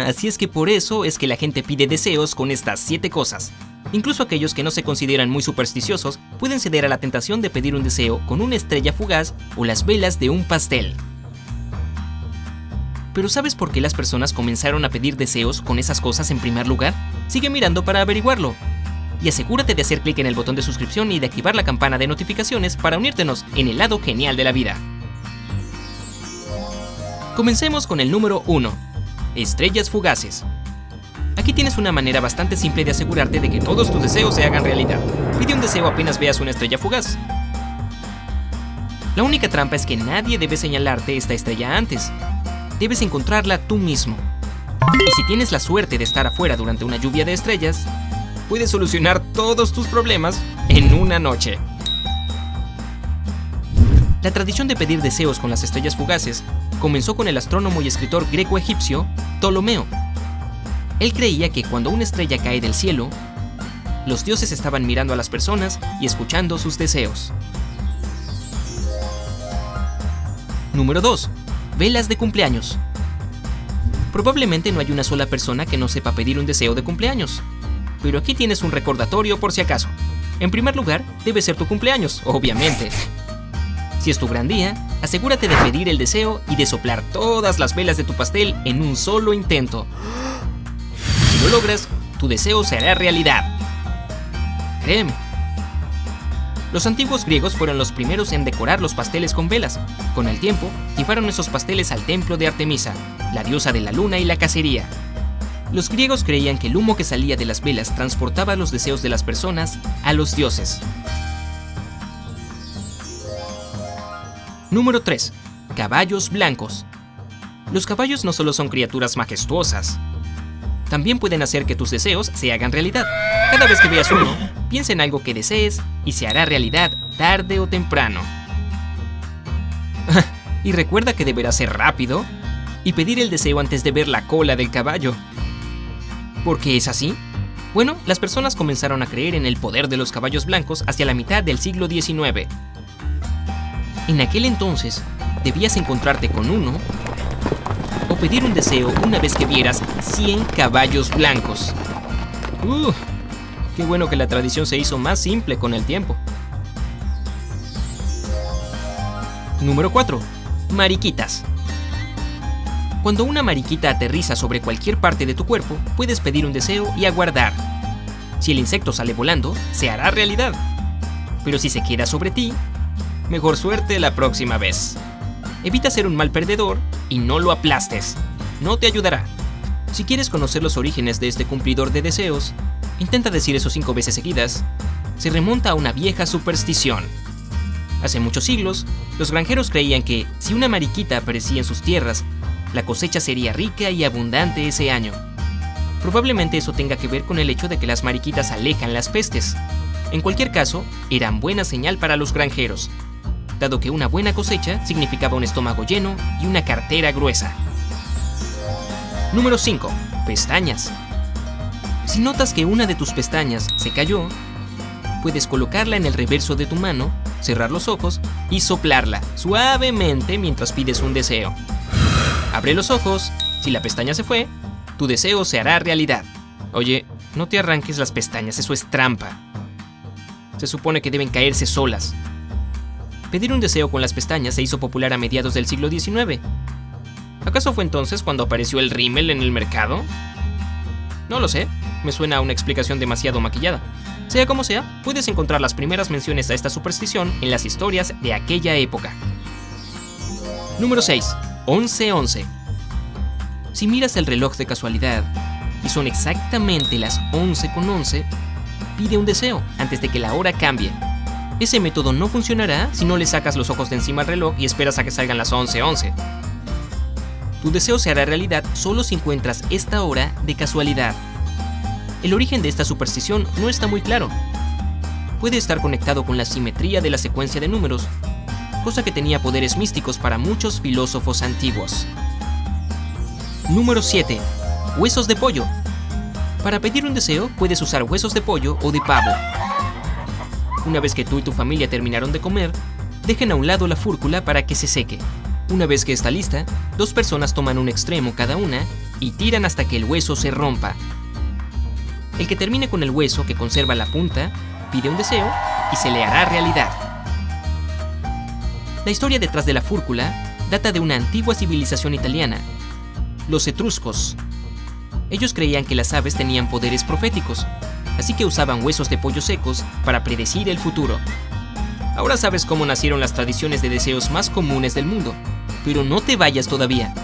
Así es que por eso es que la gente pide deseos con estas 7 cosas. Incluso aquellos que no se consideran muy supersticiosos pueden ceder a la tentación de pedir un deseo con una estrella fugaz o las velas de un pastel. ¿Pero sabes por qué las personas comenzaron a pedir deseos con esas cosas en primer lugar? Sigue mirando para averiguarlo. Y asegúrate de hacer clic en el botón de suscripción y de activar la campana de notificaciones para unírtenos en el lado genial de la vida. Comencemos con el número 1. Estrellas fugaces. Aquí tienes una manera bastante simple de asegurarte de que todos tus deseos se hagan realidad. Pide un deseo apenas veas una estrella fugaz. La única trampa es que nadie debe señalarte esta estrella antes. Debes encontrarla tú mismo. Y si tienes la suerte de estar afuera durante una lluvia de estrellas, puedes solucionar todos tus problemas en una noche. La tradición de pedir deseos con las estrellas fugaces comenzó con el astrónomo y escritor greco-egipcio Ptolomeo. Él creía que cuando una estrella cae del cielo, los dioses estaban mirando a las personas y escuchando sus deseos. Número 2. Velas de cumpleaños. Probablemente no hay una sola persona que no sepa pedir un deseo de cumpleaños. Pero aquí tienes un recordatorio por si acaso. En primer lugar, debe ser tu cumpleaños, obviamente. Si es tu gran día, asegúrate de pedir el deseo y de soplar todas las velas de tu pastel en un solo intento. Si lo logras, tu deseo se hará realidad. Créeme. Los antiguos griegos fueron los primeros en decorar los pasteles con velas. Con el tiempo, llevaron esos pasteles al templo de Artemisa, la diosa de la luna y la cacería. Los griegos creían que el humo que salía de las velas transportaba los deseos de las personas a los dioses. Número 3. Caballos blancos. Los caballos no solo son criaturas majestuosas, también pueden hacer que tus deseos se hagan realidad. Cada vez que veas uno, piensa en algo que desees y se hará realidad tarde o temprano. Y recuerda que deberás ser rápido y pedir el deseo antes de ver la cola del caballo. ¿Por qué es así? Bueno, las personas comenzaron a creer en el poder de los caballos blancos hacia la mitad del siglo XIX. En aquel entonces, debías encontrarte con uno o pedir un deseo una vez que vieras 100 caballos blancos. Qué bueno que la tradición se hizo más simple con el tiempo. Número 4. Mariquitas. Cuando una mariquita aterriza sobre cualquier parte de tu cuerpo, puedes pedir un deseo y aguardar. Si el insecto sale volando, se hará realidad. Pero si se queda sobre ti, mejor suerte la próxima vez. Evita ser un mal perdedor y no lo aplastes. No te ayudará. Si quieres conocer los orígenes de este cumplidor de deseos, intenta decir eso 5 veces seguidas. Se remonta a una vieja superstición. Hace muchos siglos, los granjeros creían que si una mariquita aparecía en sus tierras, la cosecha sería rica y abundante ese año. Probablemente eso tenga que ver con el hecho de que las mariquitas alejan las pestes. En cualquier caso, eran buena señal para los granjeros, dado que una buena cosecha significaba un estómago lleno y una cartera gruesa. Número 5. Pestañas. Si notas que una de tus pestañas se cayó, puedes colocarla en el reverso de tu mano, cerrar los ojos y soplarla suavemente mientras pides un deseo. Abre los ojos. Si la pestaña se fue, tu deseo se hará realidad. Oye, no te arranques las pestañas, eso es trampa. Se supone que deben caerse solas. Pedir un deseo con las pestañas se hizo popular a mediados del siglo XIX. ¿Acaso fue entonces cuando apareció el rímel en el mercado? No lo sé, me suena a una explicación demasiado maquillada. Sea como sea, puedes encontrar las primeras menciones a esta superstición en las historias de aquella época. Número 6. 11:11. Si miras el reloj de casualidad y son exactamente las 11:11, pide un deseo antes de que la hora cambie. Ese método no funcionará si no le sacas los ojos de encima al reloj y esperas a que salgan las 11:11. Tu deseo se hará realidad solo si encuentras esta hora de casualidad. El origen de esta superstición no está muy claro. Puede estar conectado con la simetría de la secuencia de números, cosa que tenía poderes místicos para muchos filósofos antiguos. Número 7. Huesos de pollo. Para pedir un deseo, puedes usar huesos de pollo o de pavo. Una vez que tú y tu familia terminaron de comer, dejen a un lado la fúrcula para que se seque. Una vez que está lista, 2 personas toman un extremo cada una y tiran hasta que el hueso se rompa. El que termine con el hueso que conserva la punta, pide un deseo y se le hará realidad. La historia detrás de la fúrcula data de una antigua civilización italiana, los etruscos. Ellos creían que las aves tenían poderes proféticos, así que usaban huesos de pollo secos para predecir el futuro. Ahora sabes cómo nacieron las tradiciones de deseos más comunes del mundo, pero no te vayas todavía.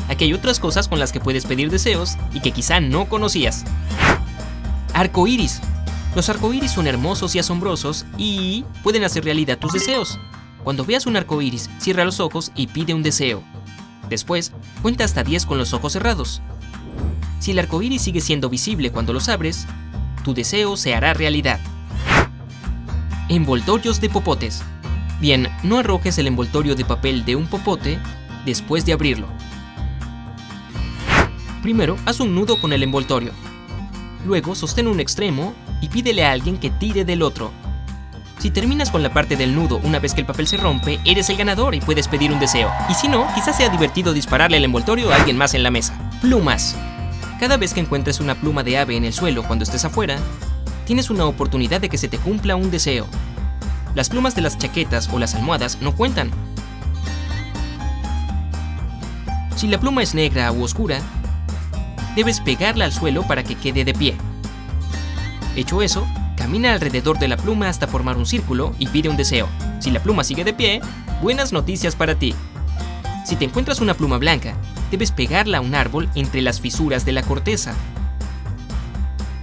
Aquí hay otras cosas con las que puedes pedir deseos y que quizá no conocías. Arcoíris. Los arcoíris son hermosos y asombrosos y pueden hacer realidad tus deseos. Cuando veas un arcoíris, cierra los ojos y pide un deseo. Después, cuenta hasta 10 con los ojos cerrados. Si el arcoíris sigue siendo visible cuando los abres, tu deseo se hará realidad. Envoltorios de popotes. Bien, no arrojes el envoltorio de papel de un popote después de abrirlo. Primero, haz un nudo con el envoltorio. Luego, sostén un extremo y pídele a alguien que tire del otro. Si terminas con la parte del nudo una vez que el papel se rompe, eres el ganador y puedes pedir un deseo. Y si no, quizás sea divertido dispararle el envoltorio a alguien más en la mesa. Plumas. Cada vez que encuentres una pluma de ave en el suelo cuando estés afuera, tienes una oportunidad de que se te cumpla un deseo. Las plumas de las chaquetas o las almohadas no cuentan. Si la pluma es negra u oscura, debes pegarla al suelo para que quede de pie. Hecho eso, camina alrededor de la pluma hasta formar un círculo y pide un deseo. Si la pluma sigue de pie, buenas noticias para ti. Si te encuentras una pluma blanca, debes pegarla a un árbol entre las fisuras de la corteza.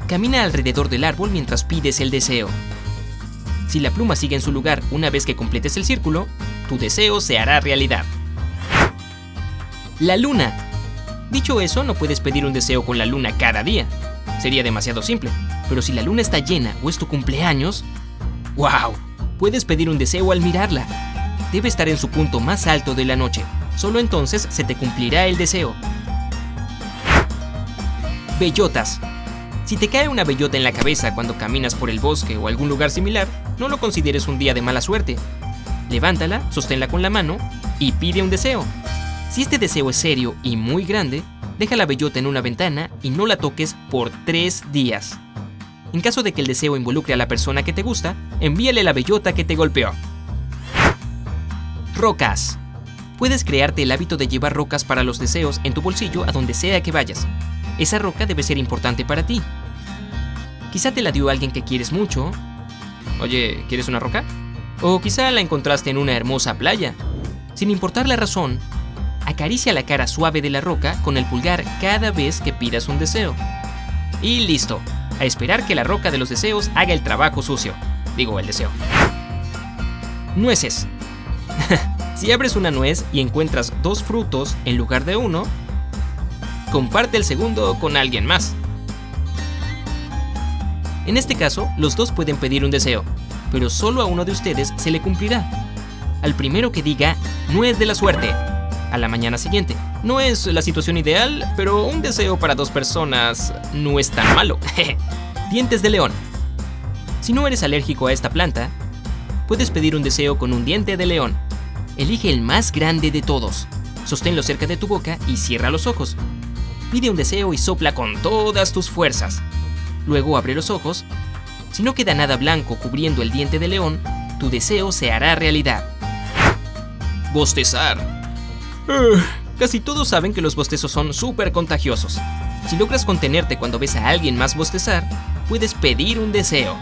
Camina alrededor del árbol mientras pides el deseo. Si la pluma sigue en su lugar una vez que completes el círculo, tu deseo se hará realidad. La luna. Dicho eso, no puedes pedir un deseo con la luna cada día. Sería demasiado simple. Pero si la luna está llena o es tu cumpleaños, ¡wow! Puedes pedir un deseo al mirarla. Debe estar en su punto más alto de la noche. Solo entonces se te cumplirá el deseo. Bellotas. Si te cae una bellota en la cabeza cuando caminas por el bosque o algún lugar similar, no lo consideres un día de mala suerte. Levántala, sosténla con la mano y pide un deseo. Si este deseo es serio y muy grande, deja la bellota en una ventana y no la toques por 3 días. En caso de que el deseo involucre a la persona que te gusta, envíale la bellota que te golpeó. Rocas. Puedes crearte el hábito de llevar rocas para los deseos en tu bolsillo a donde sea que vayas. Esa roca debe ser importante para ti. Quizá te la dio alguien que quieres mucho. Oye, ¿quieres una roca? O quizá la encontraste en una hermosa playa. Sin importar la razón, acaricia la cara suave de la roca con el pulgar cada vez que pidas un deseo. Y listo. A esperar que la roca de los deseos haga el trabajo sucio. Digo, el deseo. Nueces. Si abres una nuez y encuentras 2 frutos en lugar de 1, comparte el segundo con alguien más. En este caso, los 2 pueden pedir un deseo, pero solo a uno de ustedes se le cumplirá. Al primero que diga, nuez de la suerte, a la mañana siguiente. No es la situación ideal, pero un deseo para 2 personas no es tan malo. Dientes de león. Si no eres alérgico a esta planta, puedes pedir un deseo con un diente de león. Elige el más grande de todos. Sosténlo cerca de tu boca y cierra los ojos. Pide un deseo y sopla con todas tus fuerzas. Luego abre los ojos. Si no queda nada blanco cubriendo el diente de león, tu deseo se hará realidad. Bostezar. Casi todos saben que los bostezos son súper contagiosos. Si logras contenerte cuando ves a alguien más bostezar, puedes pedir un deseo.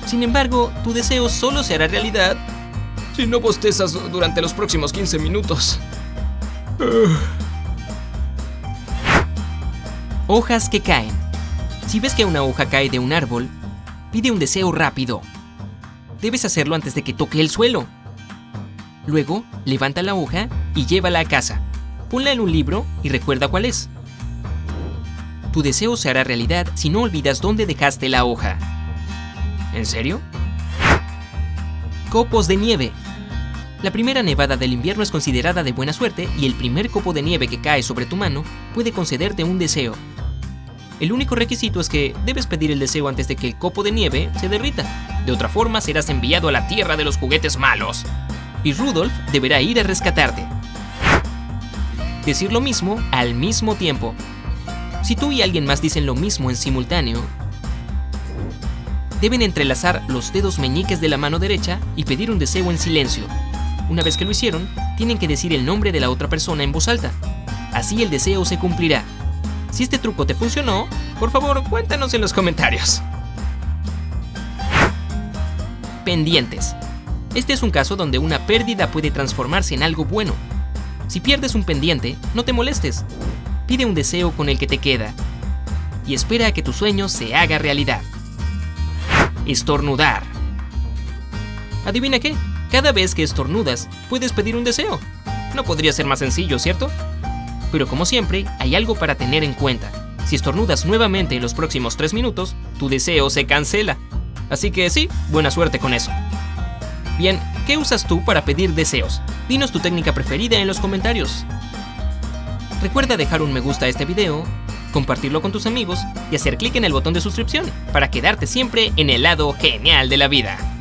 Sin embargo, tu deseo solo se hará realidad si no bostezas durante los próximos 15 minutos. Hojas que caen. Si ves que una hoja cae de un árbol, pide un deseo rápido. Debes hacerlo antes de que toque el suelo. Luego, levanta la hoja y llévala a casa. Ponla en un libro y recuerda cuál es. Tu deseo se hará realidad si no olvidas dónde dejaste la hoja. ¿En serio? Copos de nieve. La primera nevada del invierno es considerada de buena suerte y el primer copo de nieve que cae sobre tu mano puede concederte un deseo. El único requisito es que debes pedir el deseo antes de que el copo de nieve se derrita. De otra forma, serás enviado a la tierra de los juguetes malos. Y Rudolf deberá ir a rescatarte. Decir lo mismo al mismo tiempo. Si tú y alguien más dicen lo mismo en simultáneo, deben entrelazar los dedos meñiques de la mano derecha y pedir un deseo en silencio. Una vez que lo hicieron, tienen que decir el nombre de la otra persona en voz alta. Así el deseo se cumplirá. Si este truco te funcionó, por favor, cuéntanos en los comentarios. Pendientes. Este es un caso donde una pérdida puede transformarse en algo bueno. Si pierdes un pendiente, no te molestes. Pide un deseo con el que te queda y espera a que tu sueño se haga realidad. Estornudar. ¿Adivina qué? Cada vez que estornudas, puedes pedir un deseo. No podría ser más sencillo, ¿cierto? Pero como siempre, hay algo para tener en cuenta. Si estornudas nuevamente en los próximos 3 minutos, tu deseo se cancela. Así que sí, buena suerte con eso. Bien, ¿qué usas tú para pedir deseos? Dinos tu técnica preferida en los comentarios. Recuerda dejar un me gusta a este video, compartirlo con tus amigos y hacer clic en el botón de suscripción para quedarte siempre en el lado genial de la vida.